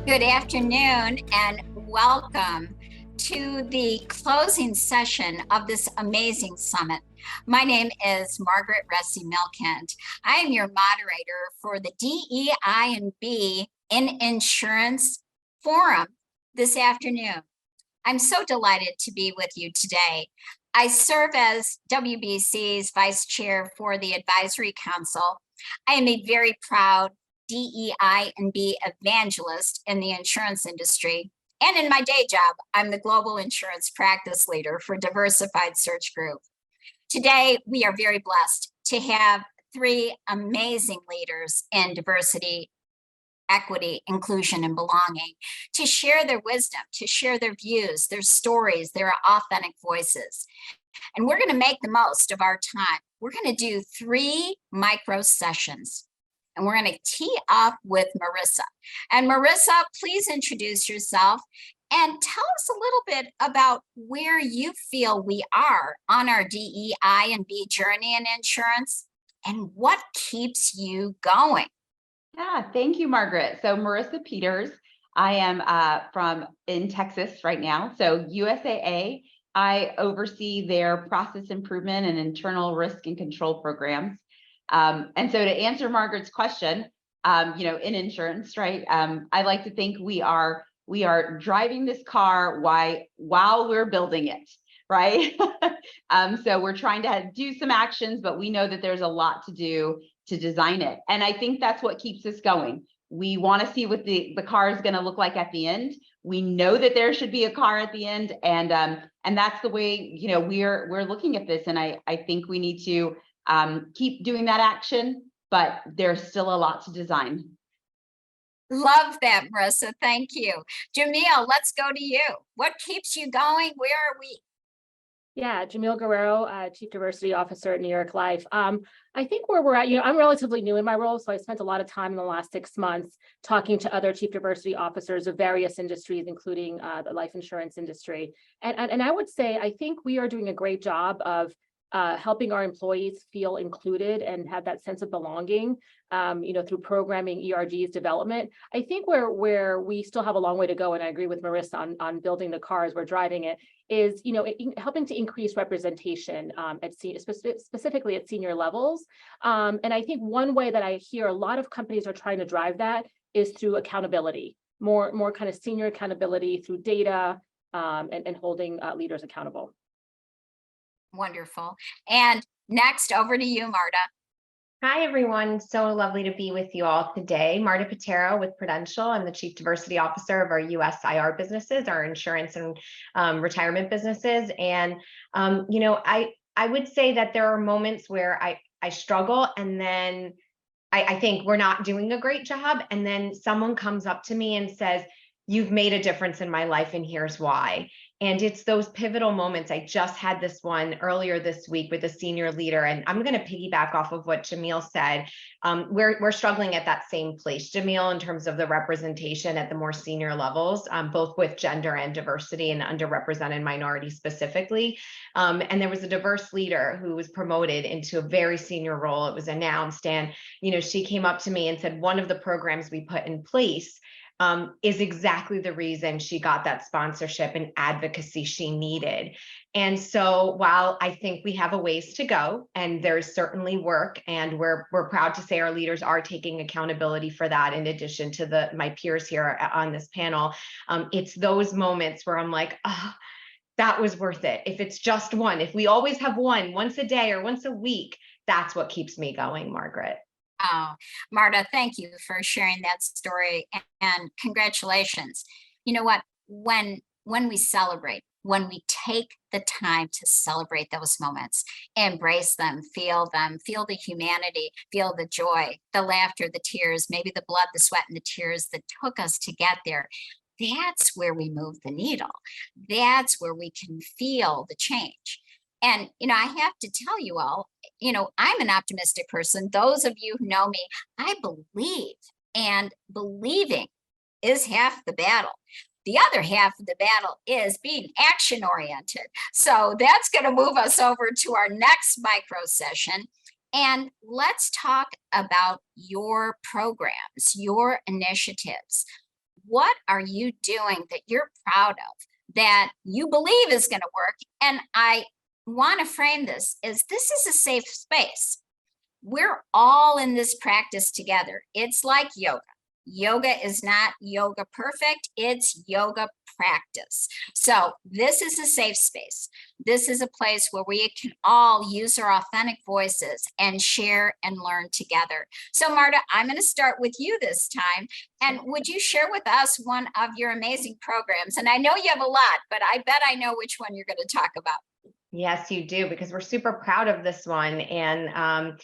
Good afternoon and welcome to the closing session of this amazing summit. My name is Margaret Resce Milkint. I am your moderator for the DEI and B in Insurance Forum this afternoon. I'm so delighted to be with you today. I serve as WBC's Vice Chair for the Advisory Council. I am a very proud DEI and B evangelist in the insurance industry. And in my day job, I'm the Global Insurance Practice Leader for Diversified Search Group. Today, we are very blessed to have three amazing leaders in diversity, equity, inclusion, and belonging to share their wisdom, to share their views, their stories, their authentic voices. And we're going to make the most of our time. We're going to do 3 micro sessions. And we're going to tee up with Marissa. And Marissa, please introduce yourself and tell us a little bit about where you feel we are on our DEI and B journey in insurance and what keeps you going. Yeah, thank you, Margaret. So Marissa Peters, I am from in Texas right now. So USAA, I oversee their process improvement and internal risk and control programs. And so to answer Margaret's question, in insurance, right? I like to think we are driving this car while we're building it, right? So we're trying to do some actions, but we know that there's a lot to do to design it. And I think that's what keeps us going. We want to see what the car is going to look like at the end. We know that there should be a car at the end, and that's the way we're looking at this. And I think we need to keep doing that action, but there's still a lot to design. Love that, Marissa. Thank you. Jomil, let's go to you. What keeps you going? Where are we? Yeah, Jomil Guerrero, Chief Diversity Officer at New York Life. I think where we're at, I'm relatively new in my role, so I spent a lot of time in the last 6 months talking to other Chief Diversity Officers of various industries, including the life insurance industry. And I would say, I think we are doing a great job of helping our employees feel included and have that sense of belonging, through programming, ERG's development. I think where we still have a long way to go, and I agree with Marissa on building the car as we're driving it, is helping to increase representation specifically at senior levels. And I think one way that I hear a lot of companies are trying to drive that is through accountability, more kind of senior accountability through data, and holding leaders accountable. Wonderful. And next, over to you, Marta. Hi, everyone. So lovely to be with you all today. Marta Pateiro with Prudential. I'm the Chief Diversity Officer of our USIR businesses, our insurance and retirement businesses. And, I would say that there are moments where I struggle, and then I think we're not doing a great job. And then someone comes up to me and says, "You've made a difference in my life, and here's why." And it's those pivotal moments. I just had this one earlier this week with a senior leader, and I'm going to piggyback off of what Jomil said. We're struggling at that same place, Jomil, in terms of the representation at the more senior levels, both with gender and diversity and underrepresented minorities specifically. And there was a diverse leader who was promoted into a very senior role. It was announced, and she came up to me and said, one of the programs we put in place is exactly the reason she got that sponsorship and advocacy she needed. And so while I think we have a ways to go, and there's certainly work, and we're proud to say our leaders are taking accountability for that, in addition to my peers here on this panel, it's those moments where I'm like, oh, that was worth it. If it's just one, if we always have one, once a day or once a week, that's what keeps me going, Margaret. Oh, Marta, thank you for sharing that story, and congratulations. You know what, when we celebrate, when we take the time to celebrate those moments, embrace them, feel the humanity, feel the joy, the laughter, the tears, maybe the blood, the sweat, and the tears that took us to get there, that's where we move the needle. That's where we can feel the change. And, I have to tell you all, I'm an optimistic person. Those of you who know me, I believe, and believing is half the battle. The other half of the battle is being action oriented. So that's going to move us over to our next micro session. And let's talk about your programs, your initiatives. what are you doing that you're proud of, that you believe is going to work? And I want to frame this as this is a safe space. We're all in this practice together. It's like yoga. Yoga is not yoga perfect, it's yoga practice. So this is a safe space. This is a place where we can all use our authentic voices and share and learn together. So Marta, I'm going to start with you this time. And would you share with us one of your amazing programs? And I know you have a lot, but I bet I know which one you're going to talk about. Yes, you do, because we're super proud of this one. And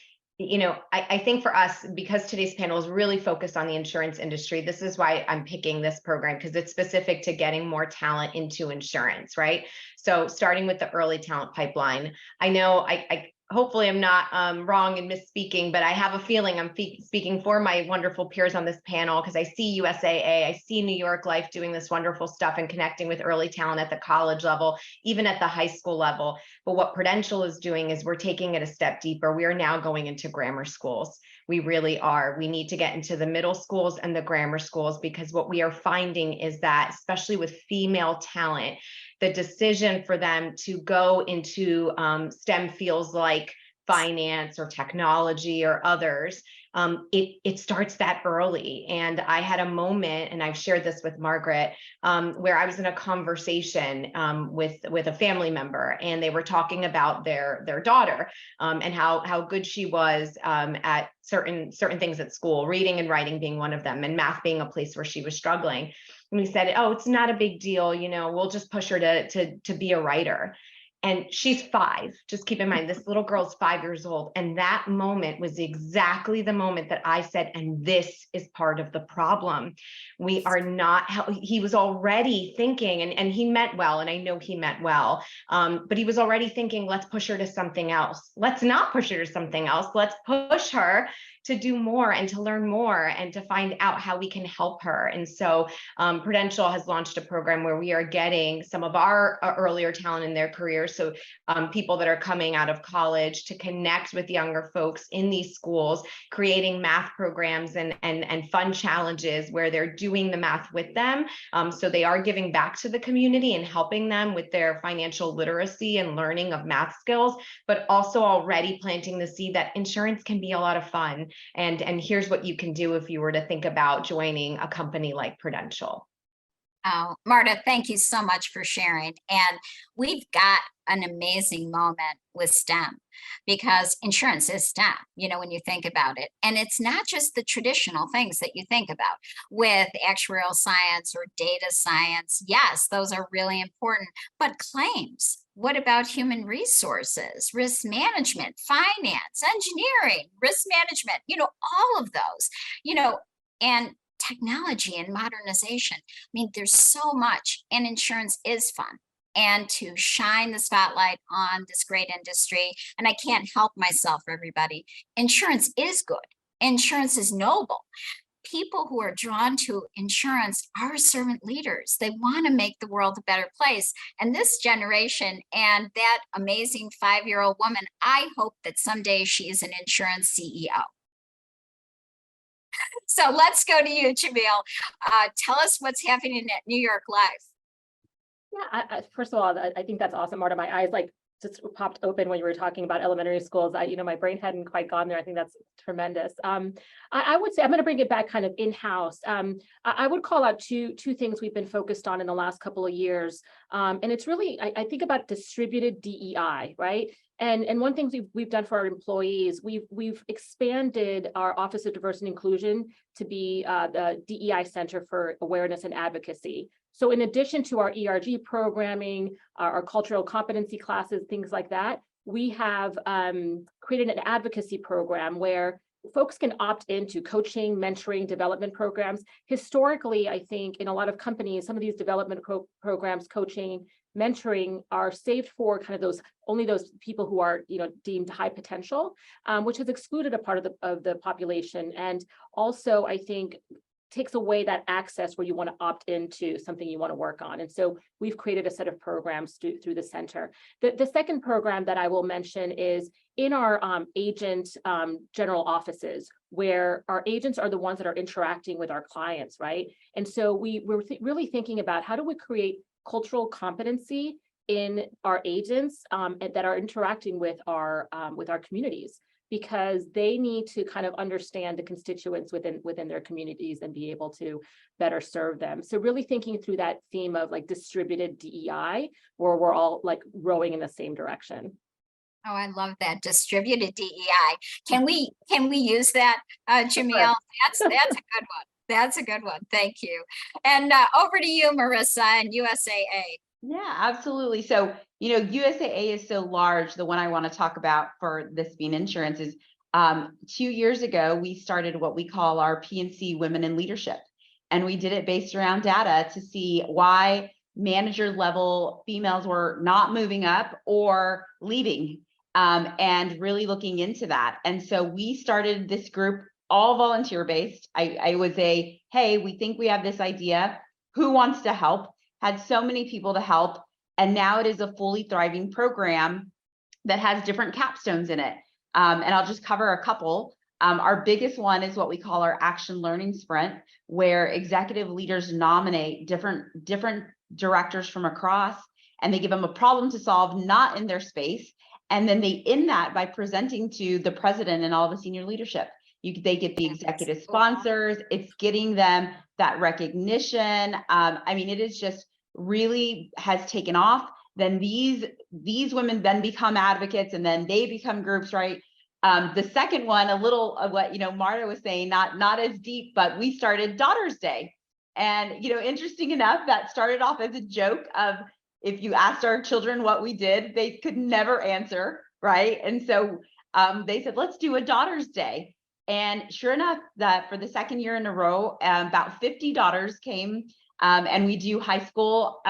I think for us, because today's panel is really focused on the insurance industry, this is why I'm picking this program, because it's specific to getting more talent into insurance, right? So starting with the early talent pipeline, I know I hopefully I'm not wrong in misspeaking, but I have a feeling I'm speaking for my wonderful peers on this panel, because I see USAA, I see New York Life doing this wonderful stuff and connecting with early talent at the college level, even at the high school level. But what Prudential is doing is we're taking it a step deeper. We are now going into grammar schools. We really are. We need to get into the middle schools and the grammar schools, because what we are finding is that, especially with female talent, the decision for them to go into STEM fields like finance or technology or others, it starts that early. And I had a moment, and I've shared this with Margaret, where I was in a conversation with a family member, and they were talking about their daughter and how good she was at certain things at school, reading and writing being one of them, and math being a place where she was struggling. And we said, oh, it's not a big deal, we'll just push her to be a writer. And she's 5. Just keep in mind, this little girl's 5 years old. And that moment was exactly the moment that I said, and this is part of the problem. We are not, he was already thinking, and he meant well, and I know he meant well, but he was already thinking, let's push her to something else. Let's not push her to something else. Let's push her to do more and to learn more and to find out how we can help her. And so Prudential has launched a program where we are getting some of our earlier talent in their careers. So people that are coming out of college to connect with younger folks in these schools, creating math programs and fun challenges where they're doing the math with them. So they are giving back to the community and helping them with their financial literacy and learning of math skills, but also already planting the seed that insurance can be a lot of fun. And here's what you can do if you were to think about joining a company like Prudential. Oh, Marta, thank you so much for sharing. And we've got an amazing moment with STEM, because insurance is STEM, when you think about it. And it's not just the traditional things that you think about with actuarial science or data science. Yes, those are really important, but claims. What about human resources, risk management, finance, engineering, risk management, all of those, and technology and modernization. I mean, there's so much, and insurance is fun. And to shine the spotlight on this great industry, and I can't help myself, everybody, insurance is good. Insurance is noble. People who are drawn to insurance are servant leaders. They want to make the world a better place. And this generation and that amazing 5-year-old woman, I hope that someday she is an insurance CEO. So let's go to you, Jomil. Tell us what's happening at New York Life. Yeah, first of all, I think that's awesome, Marta. My eyes just popped open when you were talking about elementary schools. My brain hadn't quite gone there. I think that's tremendous. I would say I'm going to bring it back kind of in-house. I would call out two things we've been focused on in the last couple of years. And it's really, I think about distributed DEI, right? And one thing we've done for our employees, we've expanded our Office of Diversity and Inclusion to be the DEI Center for Awareness and Advocacy. So in addition to our ERG programming, our cultural competency classes, things like that, we have created an advocacy program where folks can opt into coaching, mentoring, development programs. Historically, I think in a lot of companies, some of these development programs, coaching, mentoring are saved for kind of only those people who are deemed high potential, which has excluded a part of the population. And also, I think takes away that access where you want to opt into something you want to work on. And so we've created a set of programs through the center. The second program that I will mention is in our agent general offices, where our agents are the ones that are interacting with our clients, right? And so we're really thinking about how do we create cultural competency in our agents that are interacting with our communities, because they need to kind of understand the constituents within their communities and be able to better serve them. So really thinking through that theme of like distributed DEI, where we're all like rowing in the same direction. Oh, I love that, distributed DEI. Can we use that, Jomil? That's a good one. That's a good one. Thank you. And over to you, Marissa, and USAA. Yeah, absolutely. So, USAA is so large. The one I want to talk about for this being insurance is 2 years ago, we started what we call our P&C Women in Leadership. And we did it based around data to see why manager level females were not moving up or leaving, and really looking into that. And so we started this group, all volunteer based. I was hey, we think we have this idea. Who wants to help? Had so many people to help. And now it is a fully thriving program that has different capstones in it. And I'll just cover a couple. Our biggest one is what we call our Action Learning Sprint, where executive leaders nominate different directors from across, and they give them a problem to solve, not in their space. And then they end that by presenting to the president and all the senior leadership. They get the executive sponsors. It's getting them that recognition. I mean, it is just really has taken off. Then these women then become advocates, and then they become groups, right? The second one, a little of what Marta was saying, not as deep, but we started Daughters Day. And interesting enough, that started off as a joke of, if you asked our children what we did, they could never answer, right? And so they said, let's do a Daughters Day. And sure enough, that for the second year in a row, about 50 daughters came, and we do high school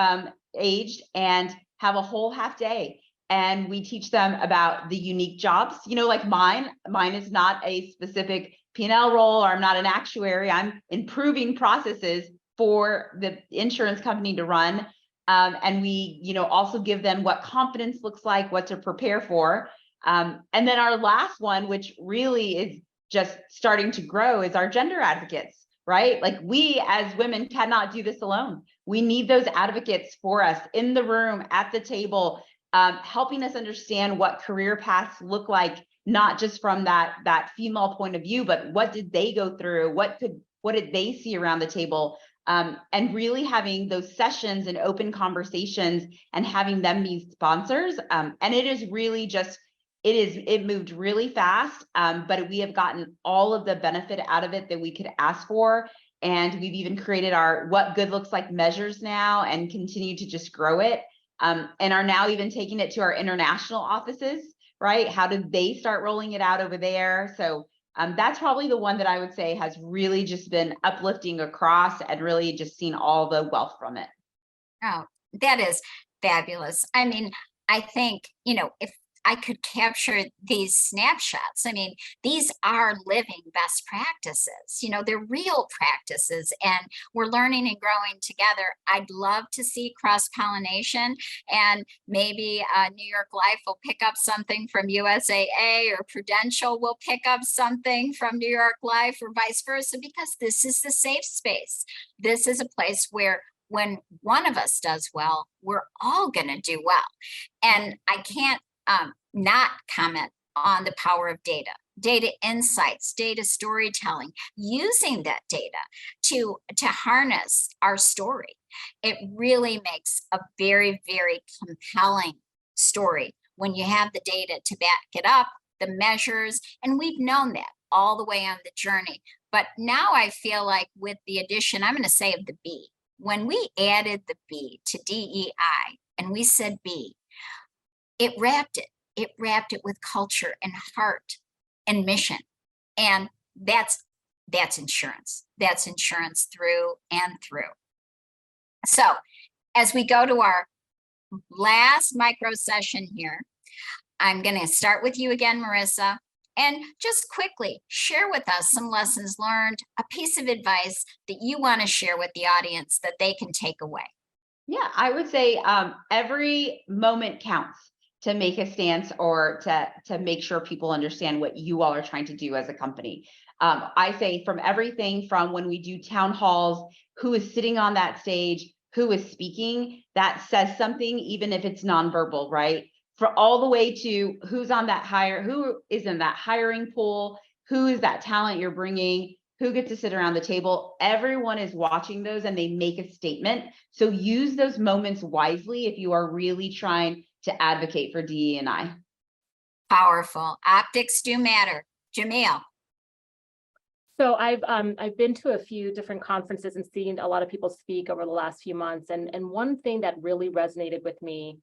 aged and have a whole half day. And we teach them about the unique jobs, like mine is not a specific P&L role, or I'm not an actuary. I'm improving processes for the insurance company to run. And we, also give them what confidence looks like, what to prepare for. And then our last one, which really is just starting to grow, is our gender advocates, right? Like, we as women cannot do this alone. We need those advocates for us in the room, at the table, helping us understand what career paths look like, not just from that female point of view, but what did they go through? What did they see around the table? And really having those sessions and open conversations and having them be sponsors. And it is really just, it moved really fast, but we have gotten all of the benefit out of it that we could ask for. And we've even created our What Good Looks Like measures now, and continue to just grow it, and are now even taking it to our international offices, right? How did they start rolling it out over there? So that's probably the one that I would say has really just been uplifting across, and really just seen all the wealth from it. Oh, that is fabulous. I mean, I think, if I could capture these snapshots, I mean, these are living best practices, they're real practices, and we're learning and growing together. I'd love to see cross-pollination, and maybe New York Life will pick up something from USAA, or Prudential will pick up something from New York Life, or vice versa, because this is the safe space. This is a place where, when one of us does well, we're all going to do well. And I can't not comment on the power of data insights, data storytelling, using that data to harness our story. It really makes a very, very compelling story when you have the data to back it up, the measures, and we've known that all the way on the journey. But now I feel like, with the addition, I'm going to say, of the B, when we added the B to DEI and we said B, it wrapped it with culture and heart and mission. And that's insurance. That's insurance through and through. So as we go to our last micro session here, I'm going to start with you again, Marissa. And just quickly share with us some lessons learned, a piece of advice that you want to share with the audience that they can take away. Yeah, I would say every moment counts to make a stance or to make sure people understand what you all are trying to do as a company. I say from everything from when we do town halls, who is sitting on that stage, who is speaking, that says something, even if it's nonverbal, right? For all the way to who's on that who is in that hiring pool, who is that talent you're bringing, who gets to sit around the table. Everyone is watching those and they make a statement. So use those moments wisely if you are really trying to advocate for DE&I. Powerful. Optics do matter. Jomil. So I've been to a few different conferences and seen a lot of people speak over the last few months. And one thing that really resonated with me,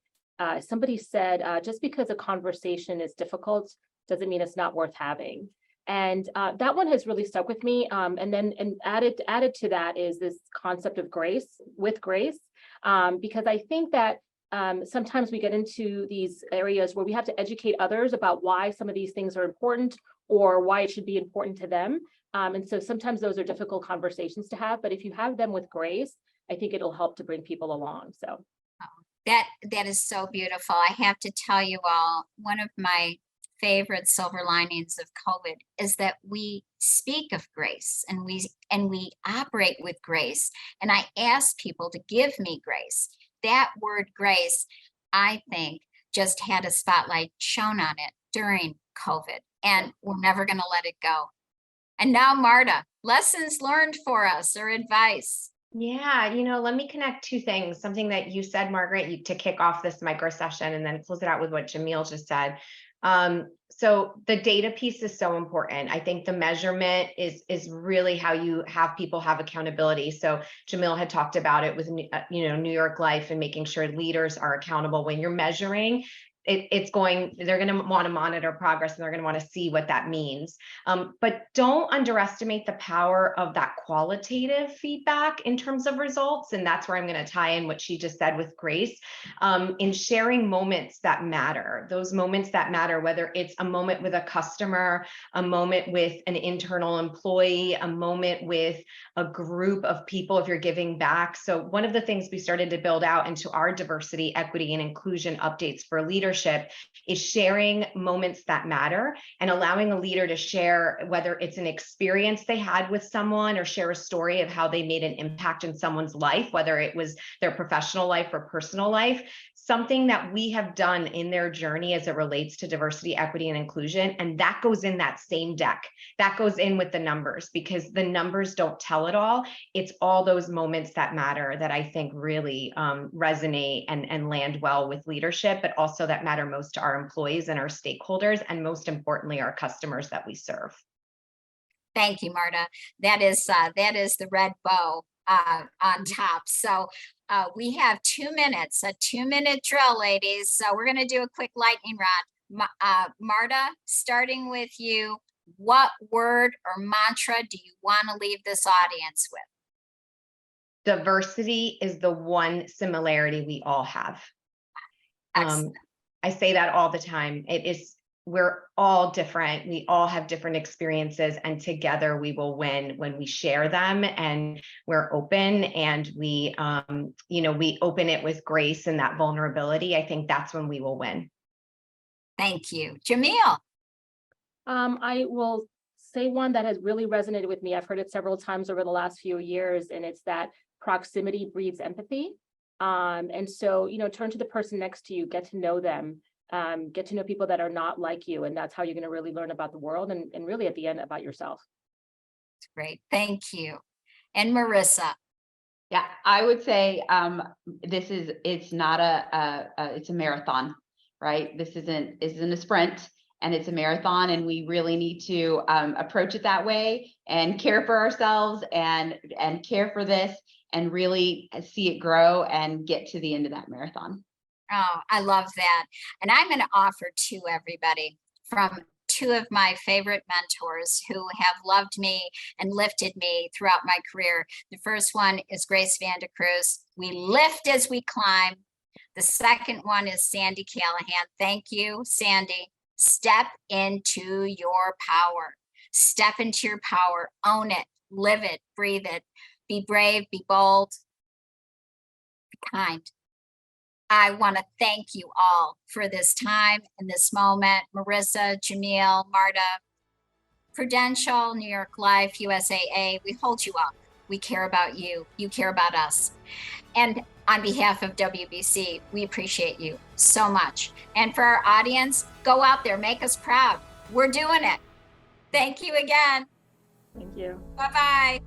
somebody said, just because a conversation is difficult doesn't mean it's not worth having. And that one has really stuck with me. And added to that is this concept of grace, because I think that sometimes we get into these areas where we have to educate others about why some of these things are important or why it should be important to them. And so sometimes those are difficult conversations to have, but if you have them with grace, I think it'll help to bring people along. So that is so beautiful. I have to tell you all, one of my favorite silver linings of COVID is that we speak of grace and we operate with grace. And I ask people to give me grace. That word grace, I think, just had a spotlight shown on it during COVID, and we're never going to let it go. And now, Marta, lessons learned for us or advice. Yeah, let me connect two things. Something that you said, Margaret, to kick off this micro session, and then close it out with what Jomil just said. So the data piece is so important. I think the measurement is really how you have people have accountability. So Jomil had talked about it with New York Life and making sure leaders are accountable. When you're measuring, they're going to want to monitor progress and they're going to want to see what that means. But don't underestimate the power of that qualitative feedback in terms of results. And that's where I'm going to tie in what she just said with grace, in sharing moments that matter, those moments that matter, whether it's a moment with a customer, a moment with an internal employee, a moment with a group of people if you're giving back. So one of the things we started to build out into our diversity, equity, and inclusion updates for leadership is sharing moments that matter and allowing a leader to share whether it's an experience they had with someone or share a story of how they made an impact in someone's life, whether it was their professional life or personal life, something that we have done in their journey as it relates to diversity, equity, and inclusion. And that goes in that same deck. That goes in with the numbers, because the numbers don't tell it all. It's all those moments that matter that I think really resonate and land well with leadership, but also that matter most to our employees and our stakeholders, and most importantly, our customers that we serve. Thank you, Marta. That is the red bow on top. So we have 2 minutes, a 2-minute drill, ladies. So we're going to do a quick lightning round. Marta, starting with you, what word or mantra do you want to leave this audience with? Diversity is the one similarity we all have. I say that all the time. We're all different. We all have different experiences, and together we will win when we share them and we're open and we open it with grace and that vulnerability. I think that's when we will win. Thank you. Jomil. I will say one that has really resonated with me. I've heard it several times over the last few years, and it's that proximity breeds empathy. And so, turn to the person next to you, get to know them. Get to know people that are not like you, and that's how you're going to really learn about the world and really at the end about yourself. That's great. Thank you. And Marissa. Yeah, I would say it's a marathon, right? This isn't a sprint, and it's a marathon, and we really need to approach it that way and care for ourselves and care for this and really see it grow and get to the end of that marathon. Oh, I love that. And I'm going to offer to everybody from two of my favorite mentors who have loved me and lifted me throughout my career. The first one is Grace Vandecruz. We lift as we climb. The second one is Sandy Callahan. Thank you, Sandy. Step into your power. Step into your power. Own it. Live it. Breathe it. Be brave. Be bold. Be kind. I want to thank you all for this time and this moment. Marissa, Jomil, Marta, Prudential, New York Life, USAA, we hold you up. We care about you. You care about us. And on behalf of WBC, we appreciate you so much. And for our audience, go out there, make us proud. We're doing it. Thank you again. Thank you. Bye-bye.